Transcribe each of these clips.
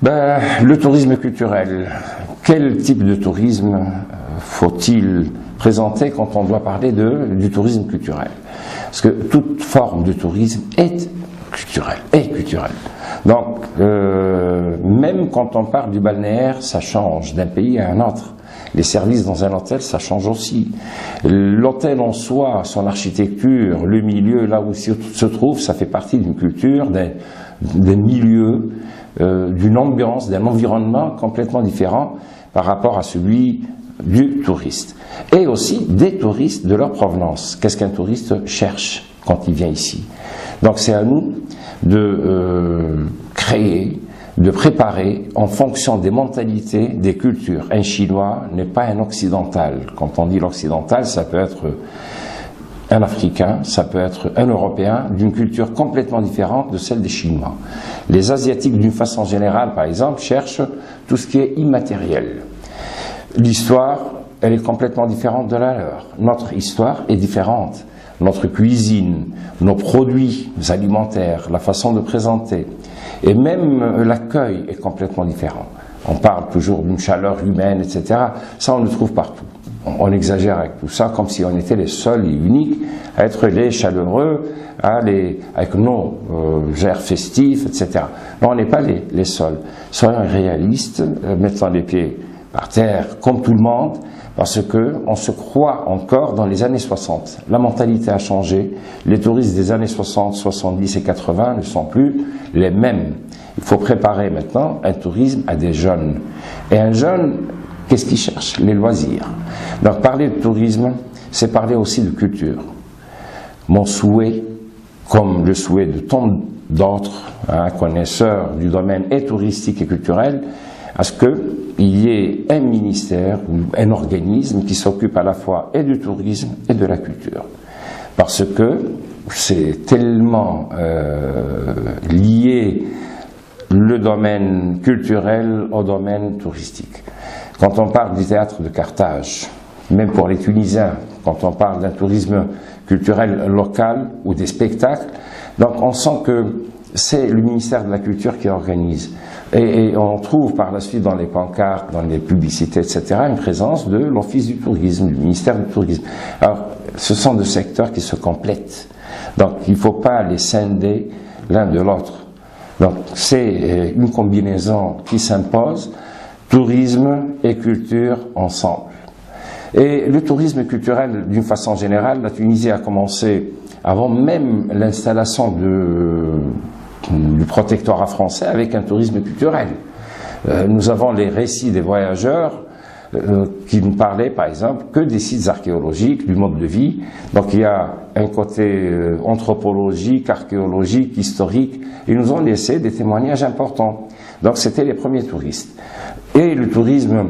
Le tourisme culturel. Quel type de tourisme faut-il présenter quand on doit parler du tourisme culturel? Parce que toute forme de tourisme est culturelle. Donc, même quand on parle du balnéaire, ça change d'un pays à un autre. Les services dans un hôtel, ça change aussi. L'hôtel en soi, son architecture, le milieu, là où il se trouve, ça fait partie d'une culture, d'un milieu, d'une ambiance, d'un environnement complètement différent par rapport à celui du touriste. Et aussi des touristes de leur provenance. Qu'est-ce qu'un touriste cherche quand il vient ici? Donc c'est à nous de créer, de préparer en fonction des mentalités, des cultures. Un Chinois n'est pas un occidental. Quand on dit l'occidental, ça peut être un Africain, ça peut être un Européen d'une culture complètement différente de celle des Chinois. Les Asiatiques, d'une façon générale, par exemple, cherchent tout ce qui est immatériel. L'histoire, elle est complètement différente de la leur. Notre histoire est différente. Notre cuisine, nos produits alimentaires, la façon de présenter, et même l'accueil est complètement différent. On parle toujours d'une chaleur humaine, etc. Ça, on le trouve partout. On exagère avec tout ça, comme si on était les seuls et uniques à être les chaleureux, avec nos airs festifs, etc. Non, on n'est pas les seuls. Soyons réalistes, mettons les pieds par terre, comme tout le monde, parce qu'on se croit encore dans les années 60. La mentalité a changé. Les touristes des années 60, 70 et 80 ne sont plus les mêmes. Il faut préparer maintenant un tourisme à des jeunes. Et un jeune, qu'est-ce qu'il cherche? Les loisirs. Donc parler de tourisme, c'est parler aussi de culture. Mon souhait, comme le souhait de tant d'autres connaisseurs du domaine et touristique et culturel, à ce qu'il y ait un ministère ou un organisme qui s'occupe à la fois et du tourisme et de la culture. Parce que c'est tellement lié le domaine culturel au domaine touristique. Quand on parle du théâtre de Carthage, même pour les Tunisiens, quand on parle d'un tourisme culturel local ou des spectacles, donc on sent que c'est le ministère de la Culture qui organise. Et on trouve par la suite dans les pancartes, dans les publicités, etc., une présence de l'Office du tourisme, du ministère du tourisme. Alors, ce sont deux secteurs qui se complètent. Donc, il ne faut pas les scinder l'un de l'autre. Donc, c'est une combinaison qui s'impose, tourisme et culture ensemble. Et le tourisme culturel, d'une façon générale, la Tunisie a commencé avant même l'installation du protectorat français avec un tourisme culturel. Nous avons les récits des voyageurs qui nous parlaient par exemple que des sites archéologiques, du mode de vie. Donc il y a un côté anthropologique, archéologique, historique. Ils nous ont laissé des témoignages importants. Donc c'était les premiers touristes. Et le tourisme,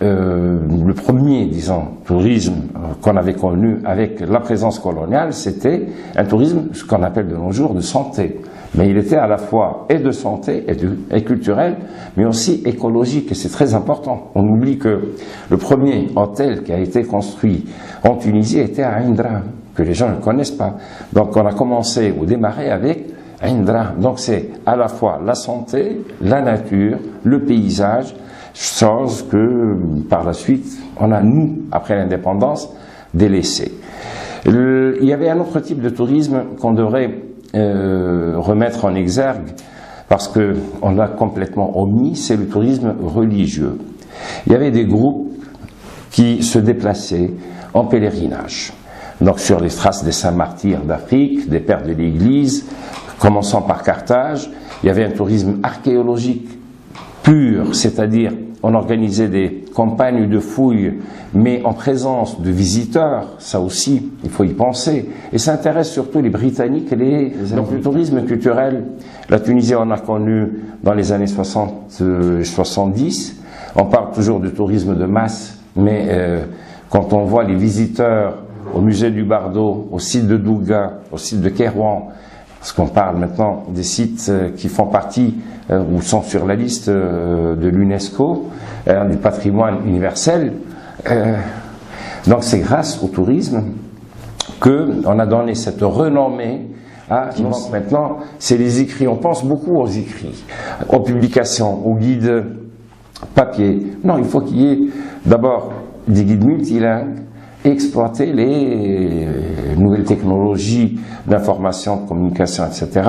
le premier, disons, tourisme qu'on avait connu avec la présence coloniale, c'était un tourisme, ce qu'on appelle de nos jours, de santé. Mais il était à la fois et de santé et culturel, mais aussi écologique, et c'est très important. On oublie que le premier hôtel qui a été construit en Tunisie était à Indra, que les gens ne connaissent pas. Donc on a commencé ou démarré avec Indra. Donc c'est à la fois la santé, la nature, le paysage, chose que par la suite, on a, nous, après l'indépendance, délaissé. Il y avait un autre type de tourisme qu'on devrait remettre en exergue, parce qu'on l'a complètement omis, c'est le tourisme religieux. Il y avait des groupes qui se déplaçaient en pèlerinage, donc sur les traces des saints martyrs d'Afrique, des pères de l'Église, commençant par Carthage. Il y avait un tourisme archéologique pur, c'est-à-dire on organisait des campagnes de fouilles, mais en présence de visiteurs, ça aussi, il faut y penser. Et ça intéresse surtout les Britanniques et donc le tourisme culturel. La Tunisie en a connu dans les années 60 et 70. On parle toujours de tourisme de masse, mais quand on voit les visiteurs au musée du Bardo, au site de Douga, au site de Kérouan, parce qu'on parle maintenant des sites qui font partie ou sont sur la liste de l'UNESCO, du patrimoine universel. Donc c'est grâce au tourisme qu'on a donné cette renommée Ah, maintenant, c'est les écrits. On pense beaucoup aux écrits, aux publications, aux guides papier. Non, il faut qu'il y ait d'abord des guides multilingues et exploiter les nouvelles technologies d'information, de communication, etc.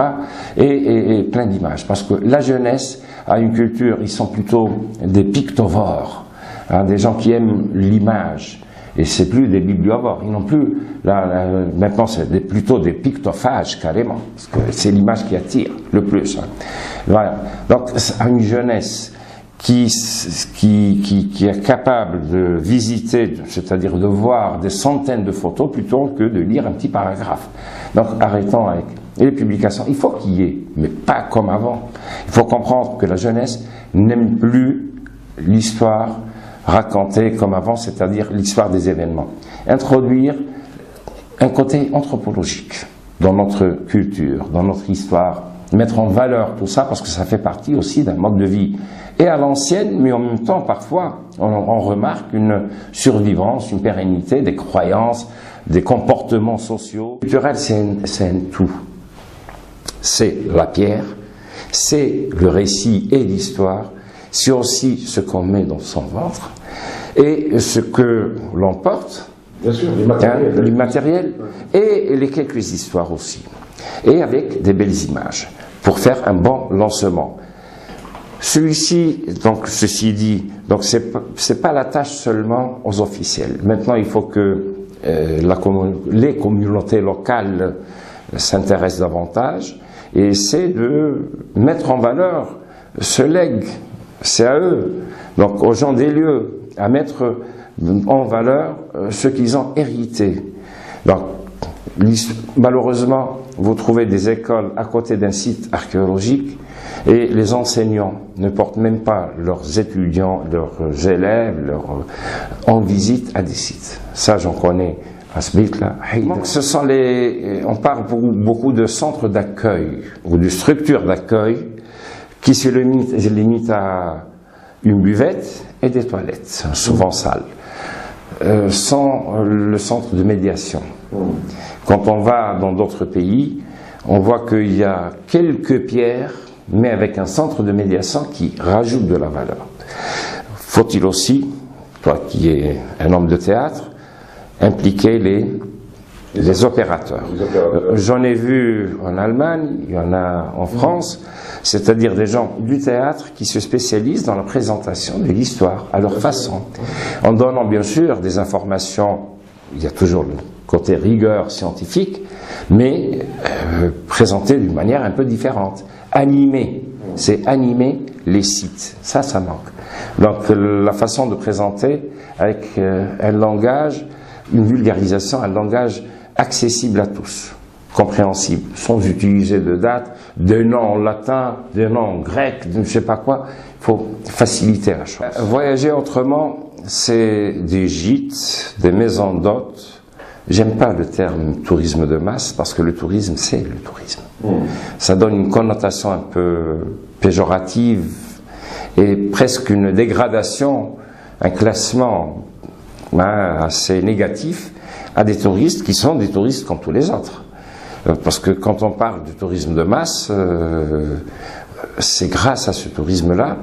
et plein d'images. Parce que la jeunesse a une culture, ils sont plutôt des pictovores, hein, des gens qui aiment l'image. Et c'est plus des bibliovores, ils n'ont plus, maintenant c'est plutôt des pictophages carrément, parce que c'est l'image qui attire le plus. Hein. Voilà. Donc à une jeunesse qui est capable de visiter, c'est-à-dire de voir des centaines de photos plutôt que de lire un petit paragraphe. Donc arrêtons avec les publications. Il faut qu'il y ait, mais pas comme avant. Il faut comprendre que la jeunesse n'aime plus l'histoire racontée comme avant, c'est-à-dire l'histoire des événements. Introduire un côté anthropologique dans notre culture, dans notre histoire, mettre en valeur tout ça parce que ça fait partie aussi d'un mode de vie. Et à l'ancienne, mais en même temps, parfois, on remarque une survivance, une pérennité des croyances, des comportements sociaux. Culturel, c'est un tout. C'est la pierre, c'est le récit et l'histoire, c'est aussi ce qu'on met dans son ventre et ce que l'on porte, bien sûr, l'immatériel, et les quelques histoires aussi. Et avec des belles images, pour faire un bon lancement. Celui-ci, donc ceci dit, donc c'est pas la tâche seulement aux officiels. Maintenant, il faut que les communautés locales s'intéressent davantage et essaient de mettre en valeur ce legs. C'est à eux, donc aux gens des lieux, à mettre en valeur ce qu'ils ont hérité. Donc, malheureusement, vous trouvez des écoles à côté d'un site archéologique et les enseignants ne portent même pas leurs étudiants, leurs élèves en visite à des sites. Ça, j'en connais à ce là. Donc, ce sont on parle beaucoup de centres d'accueil ou de structures d'accueil qui se limite à une buvette et des toilettes, souvent sales, sans le centre de médiation. Quand on va dans d'autres pays, on voit qu'il y a quelques pierres, mais avec un centre de médiation qui rajoute de la valeur. Faut-il aussi, toi qui es un homme de théâtre, impliquer les opérateurs. J'en ai vu en Allemagne, il y en a en France, c'est-à-dire des gens du théâtre qui se spécialisent dans la présentation de l'histoire à leur façon, en donnant bien sûr des informations, il y a toujours le côté rigueur scientifique, mais présentées d'une manière un peu différente. Animer, c'est animer les sites, ça manque. Donc la façon de présenter avec un langage, une vulgarisation, un langage accessible à tous, compréhensible, sans utiliser de dates, de noms en latin, de noms en grec, de je ne sais pas quoi. Il faut faciliter la chose. Voyager autrement, c'est des gîtes, des maisons d'hôtes. J'aime pas le terme tourisme de masse parce que le tourisme, c'est le tourisme. Ça donne une connotation un peu péjorative et presque une dégradation, un classement assez négatif à des touristes qui sont des touristes comme tous les autres. Parce que quand on parle du tourisme de masse, c'est grâce à ce tourisme-là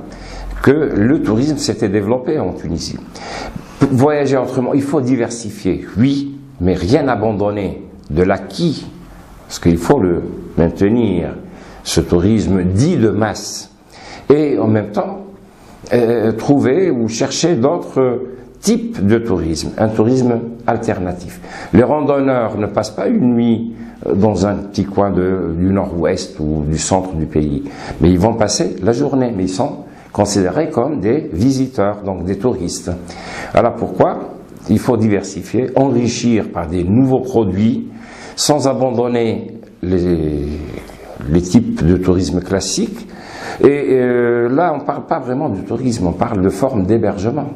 que le tourisme s'était développé en Tunisie. Voyager autrement, il faut diversifier, oui, mais rien abandonner de l'acquis, parce qu'il faut le maintenir, ce tourisme dit de masse, et en même temps trouver ou chercher d'autres types de tourisme, un tourisme alternatif. Les randonneurs ne passent pas une nuit dans un petit coin du nord-ouest ou du centre du pays, mais ils vont passer la journée, mais ils sont considérés comme des visiteurs, donc des touristes. Voilà pourquoi il faut diversifier, enrichir par des nouveaux produits, sans abandonner les types de tourisme classiques. Et là, on ne parle pas vraiment du tourisme, on parle de forme d'hébergement.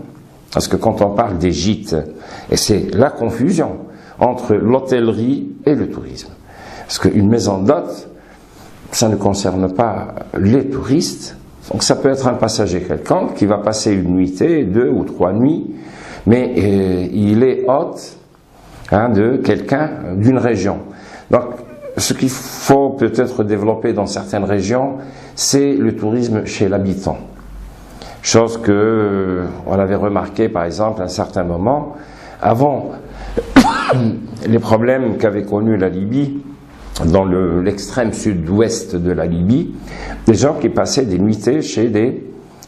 Parce que quand on parle des gîtes, et c'est la confusion entre l'hôtellerie et le tourisme. Parce qu'une maison d'hôte, ça ne concerne pas les touristes. Donc ça peut être un passager quelconque qui va passer une nuitée, 2 ou 3 nuits, mais il est hôte de quelqu'un d'une région. Donc ce qu'il faut peut-être développer dans certaines régions, c'est le tourisme chez l'habitant. Chose que on avait remarqué par exemple à un certain moment, avant les problèmes qu'avait connus la Libye, dans l'extrême sud-ouest de la Libye, des gens qui passaient des nuitées chez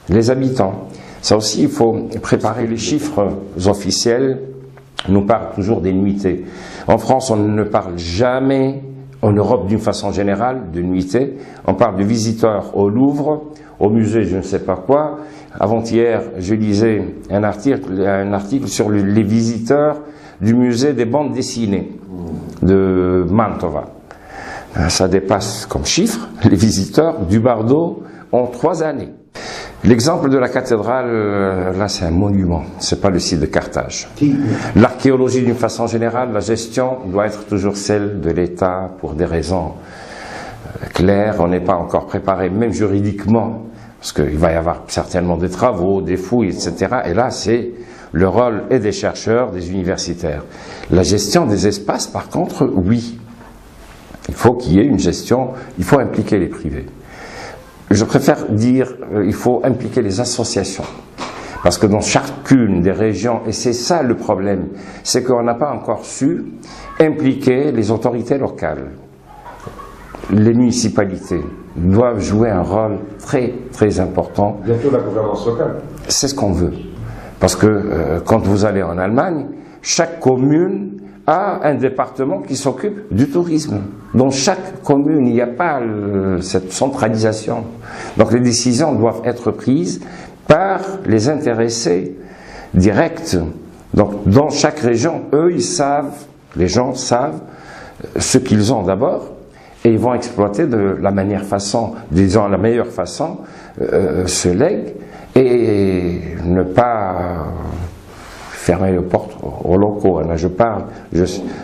les habitants. Ça aussi, il faut préparer les chiffres officiels, nous parlent toujours des nuitées. En France, on ne parle jamais, en Europe d'une façon générale, de nuitées. On parle de visiteurs au Louvre, au musée je ne sais pas quoi. Avant-hier, je lisais un article sur les visiteurs du musée des bandes dessinées de Mantova. Ça dépasse comme chiffre les visiteurs du Bardo en 3 années. L'exemple de la cathédrale, là c'est un monument, c'est pas le site de Carthage. L'archéologie d'une façon générale, la gestion doit être toujours celle de l'État pour des raisons claires. On n'est pas encore préparé, même juridiquement, parce qu'il va y avoir certainement des travaux, des fouilles, etc. Et là c'est le rôle et des chercheurs, des universitaires. La gestion des espaces, par contre, oui. Il faut qu'il y ait une gestion, il faut impliquer les privés. Je préfère dire il faut impliquer les associations. Parce que dans chacune des régions, et c'est ça le problème, c'est qu'on n'a pas encore su impliquer les autorités locales. Les municipalités doivent jouer un rôle très très important. Bientôt la gouvernance locale. C'est ce qu'on veut. Parce que quand vous allez en Allemagne, chaque commune a un département qui s'occupe du tourisme. Dans chaque commune, il n'y a pas cette centralisation. Donc les décisions doivent être prises par les intéressés directs. Donc dans chaque région, eux, ils savent, les gens savent ce qu'ils ont d'abord, et ils vont exploiter de la meilleure façon, disons la meilleure façon, ce legs, et ne pas fermer les portes aux locaux. Là, je parle,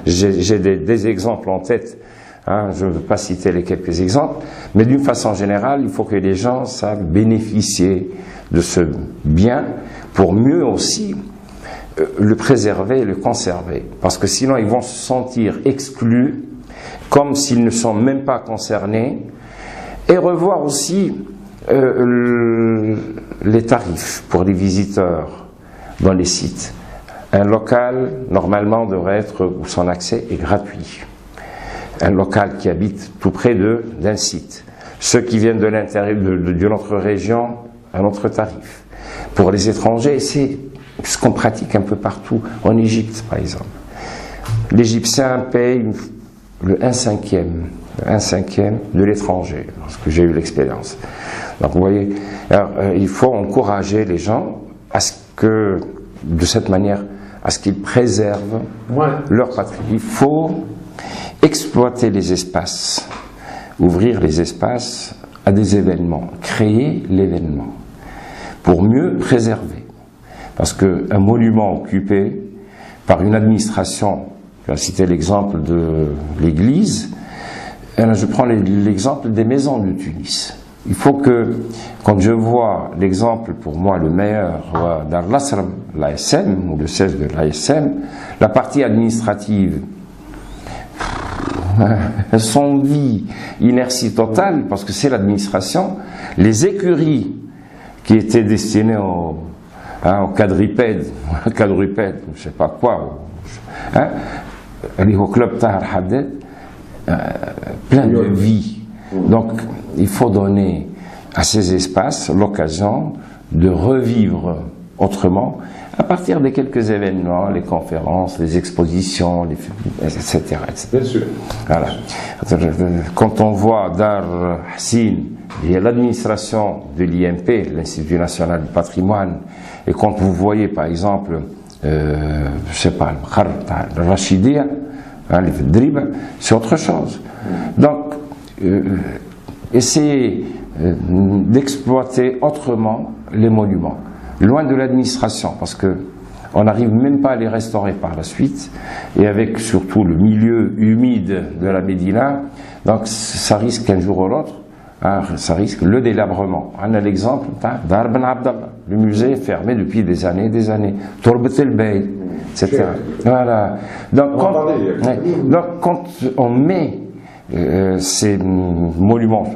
j'ai des exemples en tête, hein, je ne veux pas citer les quelques exemples, mais d'une façon générale, il faut que les gens savent bénéficier de ce bien pour mieux aussi le préserver et le conserver. Parce que sinon, ils vont se sentir exclus, comme s'ils ne sont même pas concernés, et revoir aussi les tarifs pour les visiteurs dans les sites. Un local, normalement, devrait être où son accès est gratuit. Un local qui habite tout près d'un site. Ceux qui viennent de l'intérieur de notre région, un autre tarif. Pour les étrangers, c'est ce qu'on pratique un peu partout, en Égypte par exemple. L'Égyptien paye le 1/5 de l'étranger, parce que j'ai eu l'expérience. Donc vous voyez, alors, il faut encourager les gens à ce que, de cette manière, à ce qu'ils préservent leur patrimoine. Il faut exploiter les espaces, ouvrir les espaces à des événements, créer l'événement, pour mieux préserver. Parce qu'un monument occupé par une administration, je vais citer l'exemple de l'église, je prends l'exemple des maisons de Tunis. Il faut que, quand je vois l'exemple pour moi le meilleur dans l'ASM, ou le siège de l'ASM, la partie administrative, son vie, inertie totale, parce que c'est l'administration, les écuries qui étaient destinées aux quadrupèdes, je sais pas quoi, au club Tahar Haddad, plein de vie. Donc, il faut donner à ces espaces l'occasion de revivre autrement à partir de quelques événements, les conférences, les expositions, etc. etc. Bien sûr. Voilà. Quand on voit Dar Hassin, il y a l'administration de l'INP, l'Institut National du Patrimoine, et quand vous voyez par exemple, je sais pas, le Rachidia, le Driba, c'est autre chose. Donc, essayer d'exploiter autrement les monuments, loin de l'administration, parce que on n'arrive même pas à les restaurer par la suite, et avec surtout le milieu humide de la Médina, donc ça risque un jour ou l'autre, ça risque le délabrement. On a l'exemple d'Ar Ben Abdallah, le musée est fermé depuis des années, Torbat el-Bey, etc. Voilà. Donc quand on met ces monuments,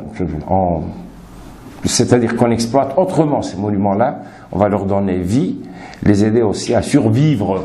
c'est-à-dire qu'on exploite autrement ces monuments-là, on va leur donner vie, les aider aussi à survivre